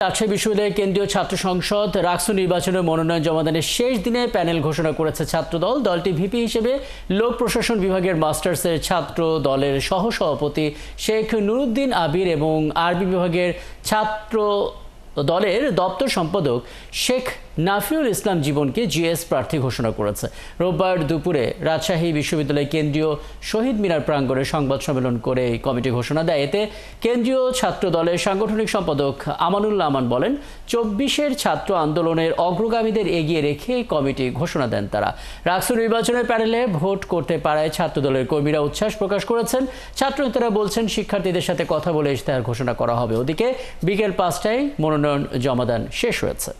রাজশাহী বিশ্ববিদ্যালয়ের কেন্দ্রীয় ছাত্র সংসদ রাকসু নির্বাচনের মনোনয়ন জমাদানের শেষ দিনে প্যানেল ঘোষণা করেছে ছাত্রদল। দলটি ভিপি হিসেবে লোক প্রশাসন বিভাগের মাস্টার্সের ছাত্র দলের সহসভাপতি শেখ নুরুদ্দিন আবির এবং আরবি বিভাগের ছাত্র দলের দপ্তর সম্পাদক শেখ নাফিউল ইসলাম জীবনকে জিএস প্রার্থী ঘোষণা করেছে। রোববার দুপুরে রাজশাহী বিশ্ববিদ্যালয় কেন্দ্রীয় শহীদ মিনার প্রাঙ্গণে সংবাদ সম্মেলন করে এই কমিটি ঘোষণা দেয়। এতে কেন্দ্রীয় ছাত্র দলের সাংগঠনিক সম্পাদক আমানুল্লাহ আমান বলেন, ২৪-এর ছাত্র আন্দোলনের অগ্রগামীদের এগিয়ে রেখে এই কমিটি ঘোষণা দেন তারা। রাকসু নির্বাচনের প্যানেলে ভোট করতে পারায় ছাত্র দলের কর্মীরা উচ্ছ্বাস প্রকাশ করেছেন। ছাত্রনেতারা বলছেন, শিক্ষার্থীদের সাথে কথা বলে ইশতেহার ঘোষণা করা হবে। ওদিকে বিকেল ৫টায় মনোনয়ন জমাদান শেষ হয়েছে।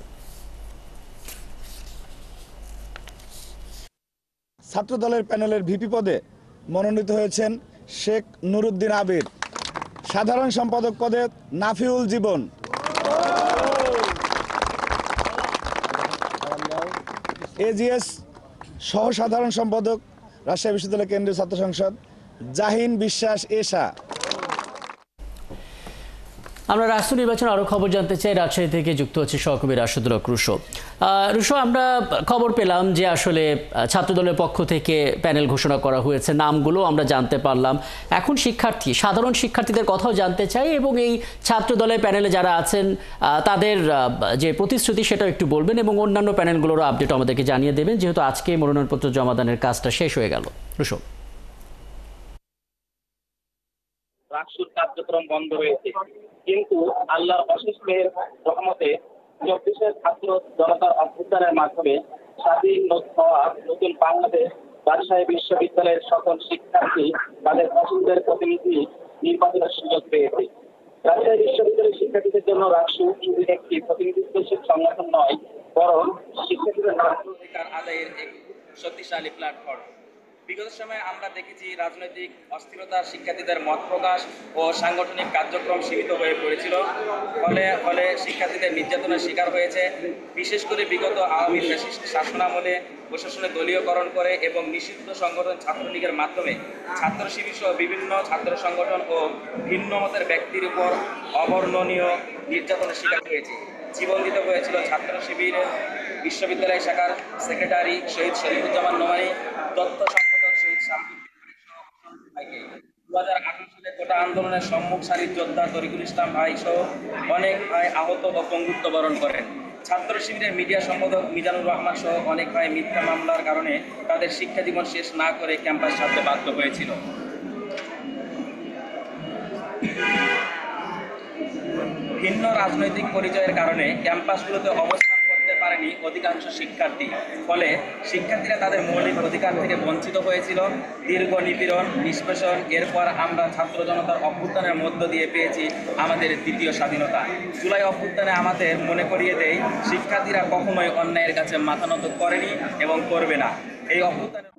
ছাত্র দলের প্যানেলের ভিপি পদে মনোনীত হয়েছেন শেখ নুরুদ্দিন আবির, সাধারণ সম্পাদক পদে নাফিউল জীবন, এজিএস সহ সাধারণ সম্পাদক রাজশাহী বিশ্ববিদ্যালয় কেন্দ্রীয় ছাত্র সংসদ জাহিন বিশ্বাস এশা। আমরা রাষ্ট্র নির্বাচন আরও খবর জানতে চাই। রাজশাহী থেকে যুক্ত হচ্ছে সহকর্মী রাশেদুল হক রুশো। রুশো, আমরা খবর পেলাম যে আসলে ছাত্রদলের পক্ষ থেকে প্যানেল ঘোষণা করা হয়েছে, নামগুলো আমরা জানতে পারলাম। এখন সাধারণ শিক্ষার্থীদের কথাও জানতে চাই এবং এই ছাত্রদলের প্যানেলে যারা আছেন তাদের যে প্রতিশ্রুতি সেটাও একটু বলবেন এবং অন্যান্য প্যানেলগুলোরও আপডেট আমাদেরকে জানিয়ে দেবেন, যেহেতু আজকে মনোনয়নপত্র জমাদানের কাজটা শেষ হয়ে গেল। রুশো, রাকসুর কার্যক্রম বন্ধ হয়েছে, কিন্তু আল্লাহর অশেষ মেহের রহমতে ২৪-এর ছাত্র জনতার অভ্যুত্থানের মাধ্যমে স্বাধীন হওয়া নতুন বাংলাদেশ রাজশাহী বিশ্ববিদ্যালয়ের সকল শিক্ষার্থী তাদের পছন্দের প্রতিনিধি নির্বাচনের সুযোগ পেয়েছে। রাজশাহী বিশ্ববিদ্যালয়ের শিক্ষার্থীদের জন্য রাকসু শুধু একটি প্রতিনিধিত্বশীল সংগঠন নয়, বরং শিক্ষার্থীদের নাগরিক অধিকার আদায়ের এক শক্তিশালী প্ল্যাটফর্ম। বিগত সময়ে আমরা দেখেছি রাজনৈতিক অস্থিরতার শিক্ষার্থীদের মত প্রকাশ ও সাংগঠনিক কার্যক্রম সীমিত হয়ে পড়েছিল, ফলে শিক্ষার্থীদের নির্যাতনের শিকার হয়েছে। বিশেষ করে বিগত আওয়ামী ফ্যাসিস্ট শাসনামলে প্রশাসনে দলীয়করণ করে এবং নিষিদ্ধ সংগঠন ছাত্রলীগের মাধ্যমে ছাত্র শিবির সহ বিভিন্ন ছাত্র সংগঠন ও ভিন্ন মতের ব্যক্তির উপর অবর্ণনীয় নির্যাতনের শিকার হয়েছে। জীবন দিতে হয়েছিল ছাত্র শিবিরের বিশ্ববিদ্যালয় শাখার সেক্রেটারি শহীদ শরীফুজ্জামান নোমানী, তথ্য সম্পাদক শহীদ শামসুদ্দিন ২০১৮ সালে কোটা আন্দোলনের সম্মুখ সারির যোদ্ধা তরিকুল ইসলাম ভাই সহ অনেক ভাই আহত ও পঙ্গুত্ব বরণ করেন। ছাত্র শিবিরের মিডিয়া সম্পাদক মিজানুর রহমান সহ অনেক ভাই মিথ্যা মামলার কারণে তাদের শিক্ষা জীবন শেষ না করে ক্যাম্পাস ছাড়তে বাধ্য হয়েছিল। ভিন্ন রাজনৈতিক পরিচয়ের কারণে ক্যাম্পাসগুলোতে অবস্থান করতে পারেনি অধিকাংশ শিক্ষার্থী, ফলে শিক্ষার্থীরা তাদের মৌলিক অধিকার থেকে বঞ্চিত হয়েছিল। দীর্ঘ নিপীড়ন, নিষ্পেষণ, এরপর আমরা ছাত্র জনতার অভ্যুত্থানের মধ্য দিয়ে পেয়েছি আমাদের দ্বিতীয় স্বাধীনতা। জুলাই অভ্যুত্থানে আমাদের মনে করিয়ে দেয়, শিক্ষার্থীরা কখনোই অন্যায়ের কাছে মাথা নত করেনি এবং করবে না। এই অভ্যুত্থানের